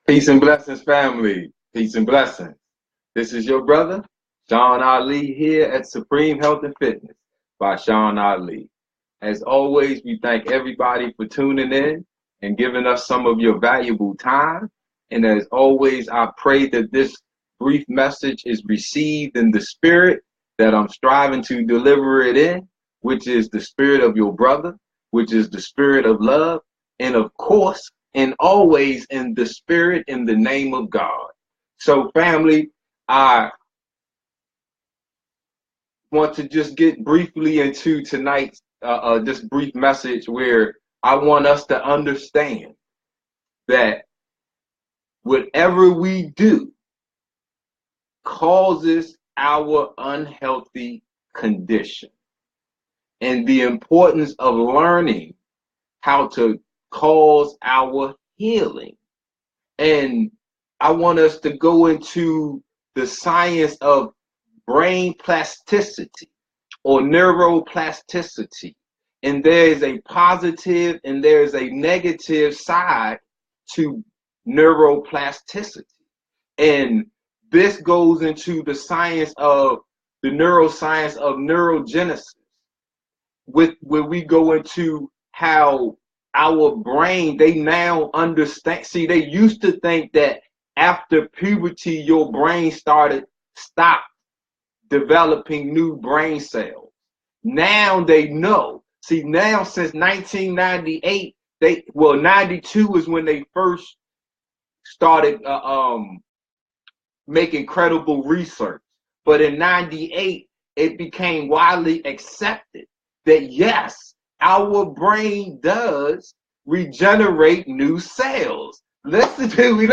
Peace and blessings, family. Peace and blessings. This is your brother, Sean Ali, here at Supreme Health and Fitness by Sean Ali. As always, we thank everybody for tuning in and giving us some of your valuable time. And as always, I pray that this brief message is received in the spirit that I'm striving to deliver it in, which is the spirit of your brother, which is the spirit of love, and of course, and always in the spirit, in the name of God. So family, I want to just get briefly into tonight's this brief message where I want us to understand that whatever we do causes our unhealthy condition, and the importance of learning how to cause our healing. And I want us to go into the science of brain plasticity or neuroplasticity. And there is a positive and there is a negative side to neuroplasticity. And this goes into the science of the neuroscience of neurogenesis, where we go into how our brain, they now understand. See, they used to think that after puberty, your brain stopped developing new brain cells. Now they know. See, now since 1998, 92 is when they first started making credible research. But in 98, it became widely accepted that yes, our brain does regenerate new cells. Listen to me,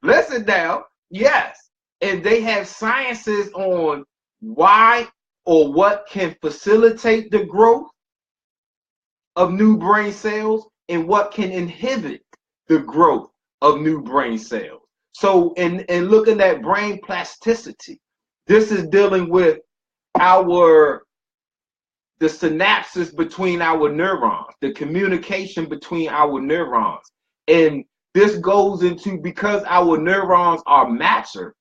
listen now. Yes. And they have sciences on why or what can facilitate the growth of new brain cells and what can inhibit the growth of new brain cells. So in looking at brain plasticity, this is dealing with the synapses between our neurons, the communication between our neurons. And this goes into, because our neurons are mature,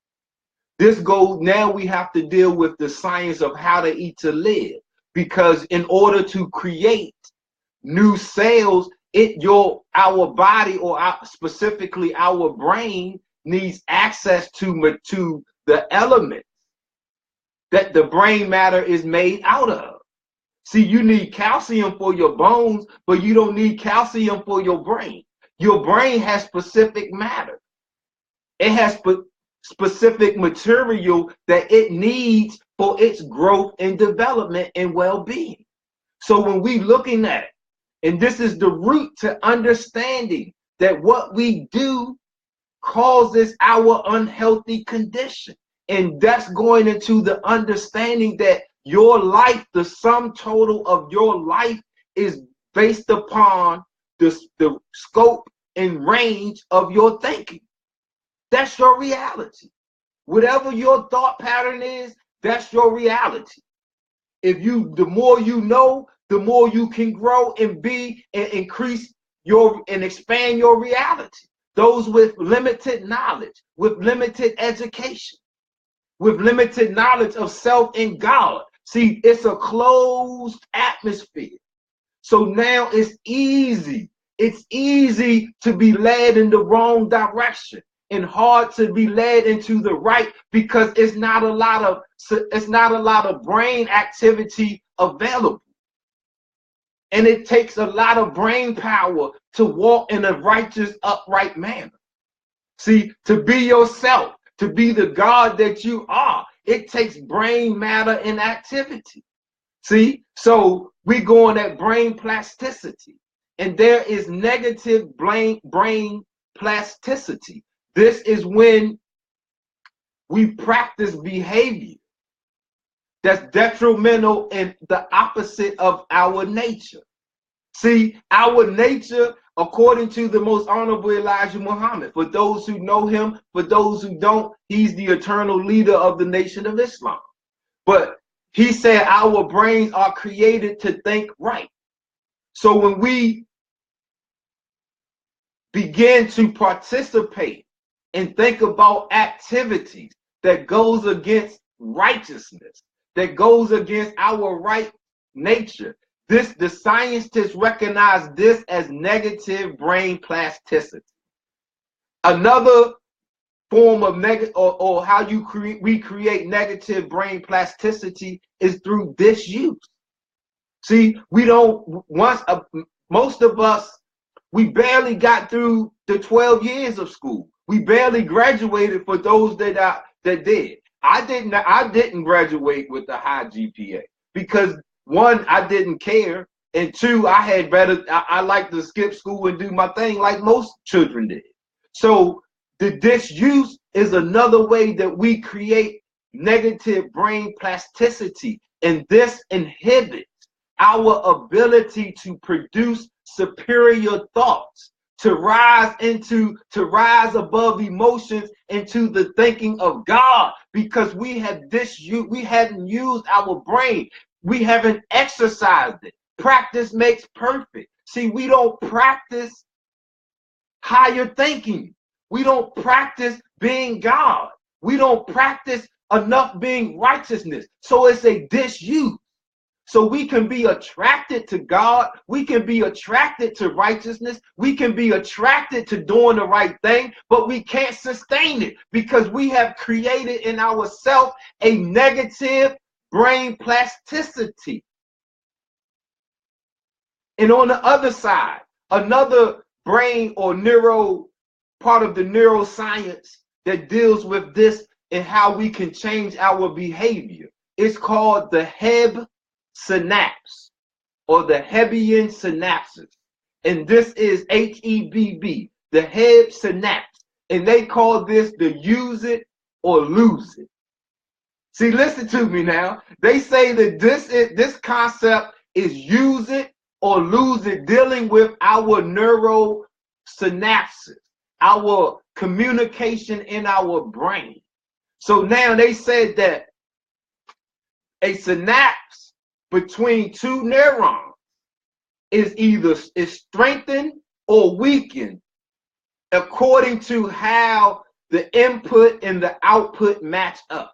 now we have to deal with the science of how to eat to live. Because in order to create new cells, our body, or specifically our brain, needs access to the elements that the brain matter is made out of. See, you need calcium for your bones, but you don't need calcium for your brain. Your brain has specific matter. It has specific material that it needs for its growth and development and well-being. So when we looking at, and this is the root to understanding that what we do causes our unhealthy condition. And that's going into the understanding that your life, the sum total of your life, is based upon the scope and range of your thinking. That's your reality. Whatever your thought pattern is, that's your reality. The more you know, the more you can grow and increase and expand your reality. Those with limited knowledge, with limited education, with limited knowledge of self and God. See, it's a closed atmosphere. So now it's easy to be led in the wrong direction and hard to be led into the right, because it's not a lot of brain activity available. And it takes a lot of brain power to walk in a righteous, upright manner. See, to be yourself, to be the God that you are, it takes brain matter and activity. See, so we go on that brain plasticity, and there is negative brain plasticity. This is when we practice behavior that's detrimental and the opposite of our nature. See, our nature, according to the most honorable Elijah Muhammad, for those who know him, for those who don't, he's the eternal leader of the Nation of Islam. But he said our brains are created to think right. So when we begin to participate and think about activities that goes against righteousness, that goes against our right nature. The scientists recognize this as negative brain plasticity. Another form of negative, or how we create negative brain plasticity is through disuse. See, we don't most of us, we barely got through the 12 years of school. We barely graduated for those that did. I didn't graduate with a high GPA because one, I didn't care, and two, I like to skip school and do my thing like most children did. So the disuse is another way that we create negative brain plasticity, and this inhibits our ability to produce superior thoughts, to rise above emotions into the thinking of God, because we hadn't used our brain. We haven't exercised it. Practice makes perfect. See, we don't practice higher thinking. We don't practice being God. We don't practice enough being righteousness. So it's a disuse. So we can be attracted to God. We can be attracted to righteousness. We can be attracted to doing the right thing, but we can't sustain it because we have created in ourselves a negative brain plasticity. And on the other side, another brain or part of the neuroscience that deals with this and how we can change our behavior. It's called the Hebb synapse or the Hebbian synapses. And this is HEBB, the Hebb synapse. And they call this the use it or lose it. See, listen to me now. They say that this concept is use it or lose it, dealing with our neurosynapses, our communication in our brain. So now they said that a synapse between two neurons is either strengthened or weakened according to how the input and the output match up.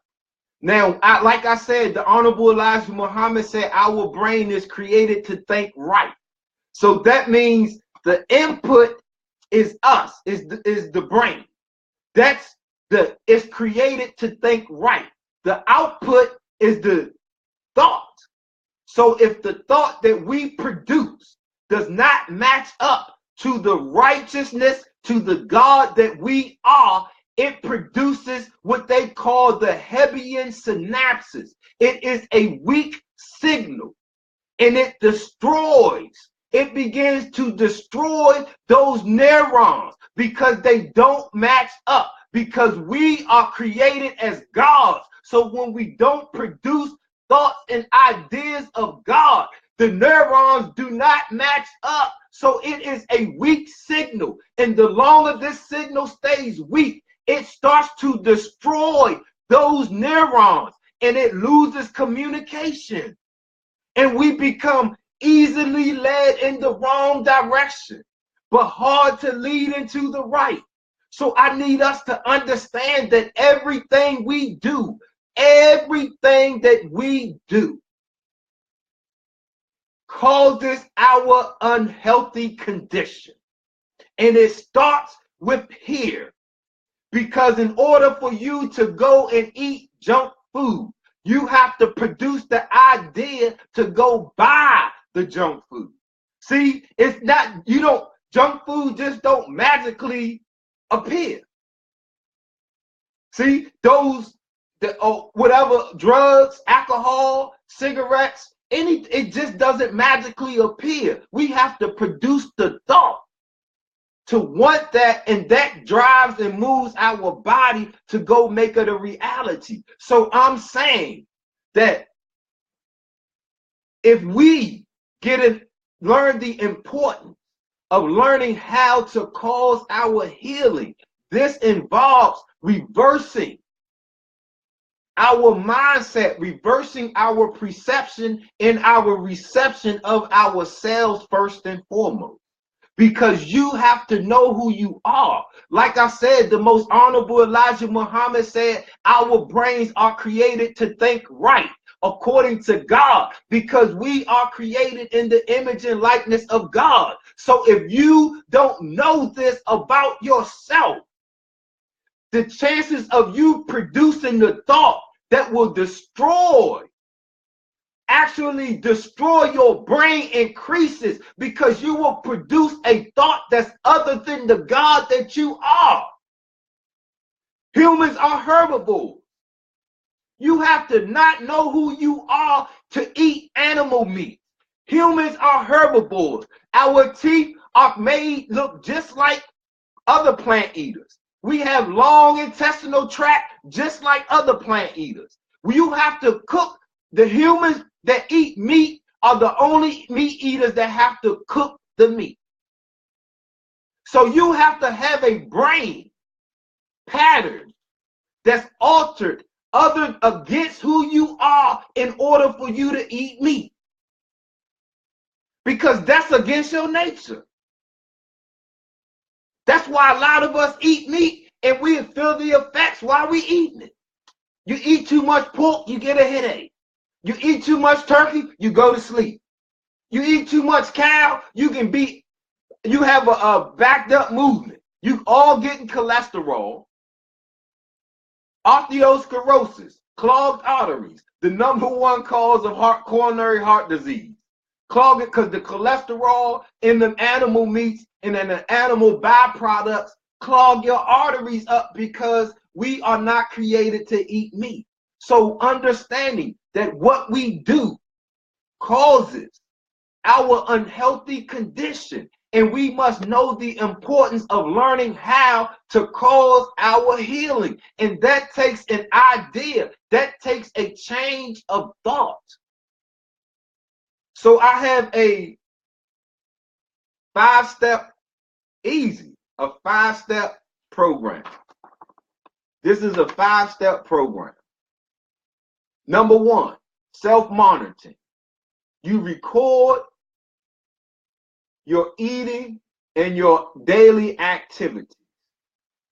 Now, like I said, the Honorable Elijah Muhammad said our brain is created to think right. So that means the input is us, is the brain. It's created to think right. The output is the thought. So if the thought that we produce does not match up to the righteousness, to the God that we are, it produces what they call the Hebbian synapses. It is a weak signal, and it destroys. It begins to destroy those neurons because they don't match up, because we are created as gods. So when we don't produce thoughts and ideas of God, the neurons do not match up. So it is a weak signal. And the longer this signal stays weak, it starts to destroy those neurons and it loses communication. And we become easily led in the wrong direction, but hard to lead into the right. So I need us to understand that everything that we do causes our unhealthy condition. And it starts with here. Because in order for you to go and eat junk food, you have to produce the idea to go buy the junk food. See, it's not, junk food just don't magically appear. See, whatever, drugs, alcohol, cigarettes, it just doesn't magically appear. We have to produce the thought to want that, and that drives and moves our body to go make it a reality. So I'm saying that if we learn the importance of learning how to cause our healing, this involves reversing our mindset, reversing our perception and our reception of ourselves first and foremost. because you have to know who you are. Like I said, the most honorable Elijah Muhammad said, our brains are created to think right according to God, because we are created in the image and likeness of God. So if you don't know this about yourself, the chances of you producing the thought that will actually destroy your brain increases, because you will produce a thought that's other than the God that you are. Humans are herbivores. You have to not know who you are to eat animal meat. Humans are herbivores. Our teeth are made look just like other plant eaters. We have long intestinal tract just like other plant eaters. You have to cook. The humans that eat meat are the only meat eaters that have to cook the meat. So you have to have a brain pattern that's altered other against who you are in order for you to eat meat, because that's against your nature. That's why a lot of us eat meat and we feel the effects while we eating it. You eat too much pork, you get a headache. You eat too much turkey, you go to sleep. You eat too much cow, you have a backed up movement. You all getting cholesterol, osteosclerosis, clogged arteries, the #1 cause of coronary heart disease. Clog it because the cholesterol in the animal meats and in the animal byproducts clog your arteries up, because we are not created to eat meat. So understanding that what we do causes our unhealthy condition, and we must know the importance of learning how to cause our healing. And that takes an idea, that takes a change of thought. So I have a 5-step program. This is a 5-step program. Number 1, self-monitoring. You record your eating and your daily activities.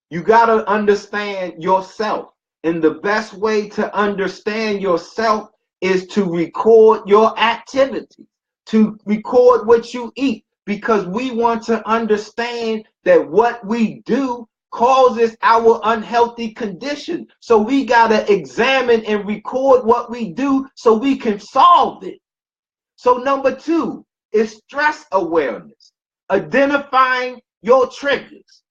You got to understand yourself. And the best way to understand yourself is to record your activities, to record what you eat, because we want to understand that what we do causes our unhealthy condition. So we got to examine and record what we do so we can solve it. So number 2 is stress awareness, identifying your triggers.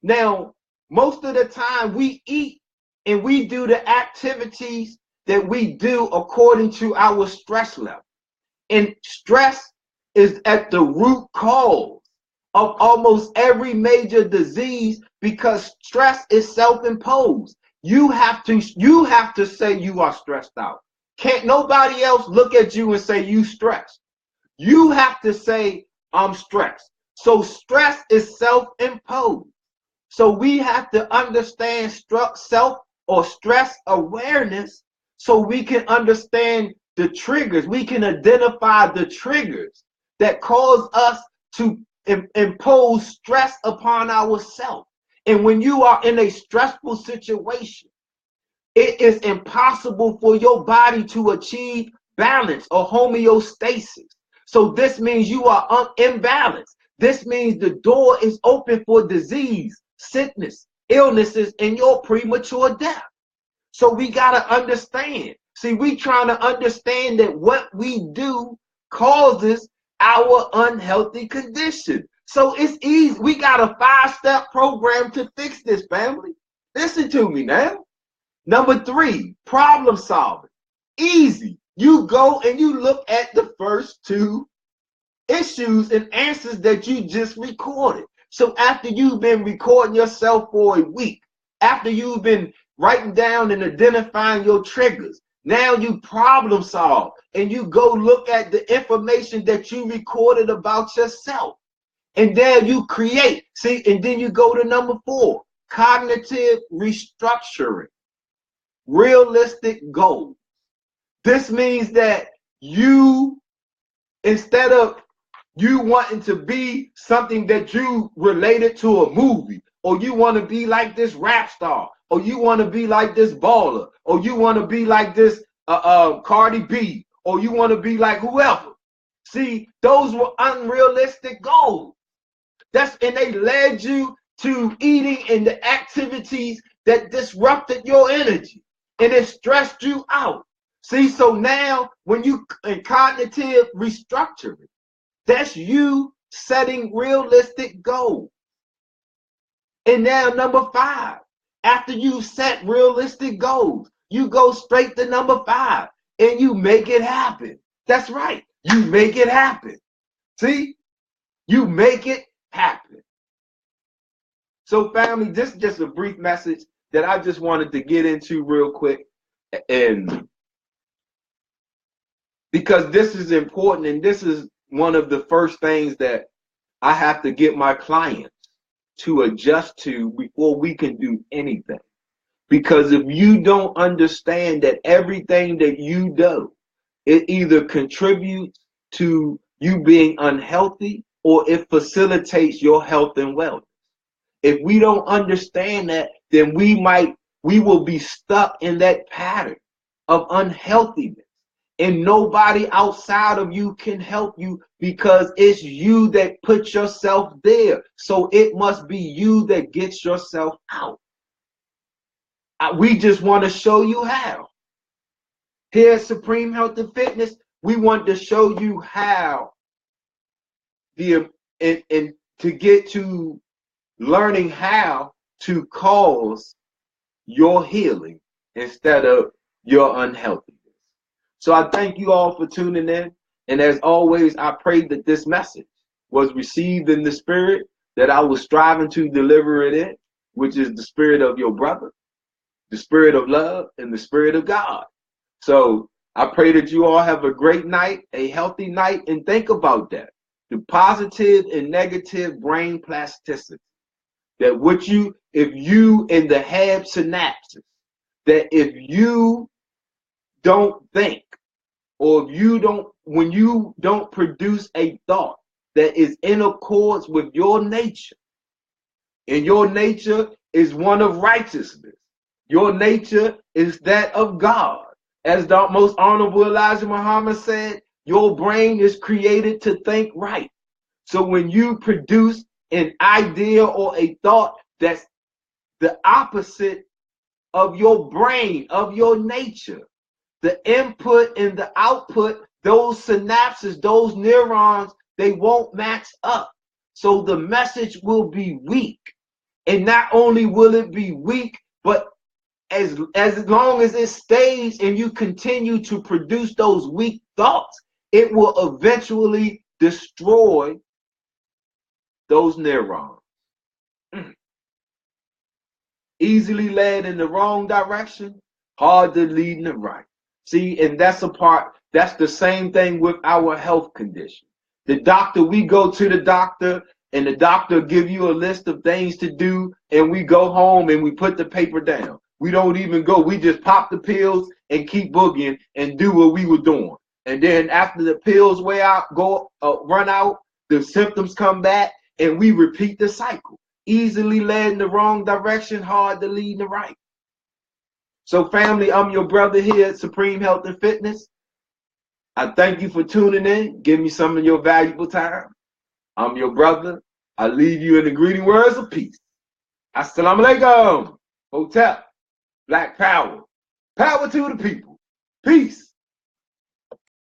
Now, most of the time we eat and we do the activities that we do according to our stress level. And stress is at the root cause of almost every major disease, because stress is self-imposed. You have to say you are stressed out. Can't nobody else look at you and say you stressed. You have to say I'm stressed. So stress is self-imposed. So we have to understand stress awareness, so we can understand the triggers. We can identify the triggers that cause us to impose stress upon ourselves. And when you are in a stressful situation, it is impossible for your body to achieve balance or homeostasis. So this means you are imbalanced. This means the door is open for disease, sickness, illnesses, and your premature death. So we got to understand. See, we trying to understand that what we do causes our unhealthy condition. So it's easy. We got a 5-step program to fix this, family. Listen to me now. Number 3, problem solving. Easy. You go and you look at the first 2 issues and answers that you just recorded. So after you've been recording yourself for a week, after you've been writing down and identifying your triggers, now you problem solve and you go look at the information that you recorded about yourself. And then you create. See, and then you go to number 4, cognitive restructuring, realistic goals. This means that you, instead of You wanting to be something that you related to a movie, or you want to be like this rap star, or you want to be like this baller, or you want to be like this Cardi B, or you want to be like whoever. See, those were unrealistic goals. And they led you to eating and the activities that disrupted your energy, and it stressed you out. See, so now when you in cognitive restructuring, that's you setting realistic goals. And now number 5, after you set realistic goals, you go straight to number 5 and you make it happen. That's right. You make it happen. See, you make it happen. So family, this is just a brief message that I just wanted to get into real quick, and because this is important, and this is one of the first things that I have to get my clients to adjust to before we can do anything. Because if you don't understand that everything that you do, it either contributes to you being unhealthy or it facilitates your health and wellness. If we don't understand that, then we will be stuck in that pattern of unhealthiness. And nobody outside of you can help you, because it's you that put yourself there. So it must be you that gets yourself out. We just want to show you how. Here at Supreme Health and Fitness, we want to show you how and to get to learning how to cause your healing instead of your unhealthiness. So I thank you all for tuning in. And as always, I pray that this message was received in the spirit that I was striving to deliver it in, which is the spirit of your brother, the spirit of love, and the spirit of God. So I pray that you all have a great night, a healthy night, and think about that. The positive and negative brain plasticity. That if you in the Heb synapses, that if you don't think, or if when you don't produce a thought that is in accordance with your nature, and your nature is one of righteousness, your nature is that of God. As the most honorable Elijah Muhammad said, your brain is created to think right. So when you produce an idea or a thought that's the opposite of your brain, of your nature, the input and the output, those synapses, those neurons, they won't match up. So the message will be weak. And not only will it be weak, but as long as it stays and you continue to produce those weak thoughts, it will eventually destroy those neurons. Easily led in the wrong direction, hard to lead in the right. See, and that's the same thing with our health condition. The doctor, we go to the doctor, and the doctor give you a list of things to do, and we go home and we put the paper down. We don't even go. We just pop the pills and keep boogieing and do what we were doing. And then after the pills run out, the symptoms come back, and we repeat the cycle. Easily led in the wrong direction, hard to lead in the right. So family, I'm your brother here at Supreme Health and Fitness. I thank you for tuning in. Give me some of your valuable time. I'm your brother. I leave you in the greeting words of peace. Assalamu alaikum. Hotel. Black power. Power to the people. Peace.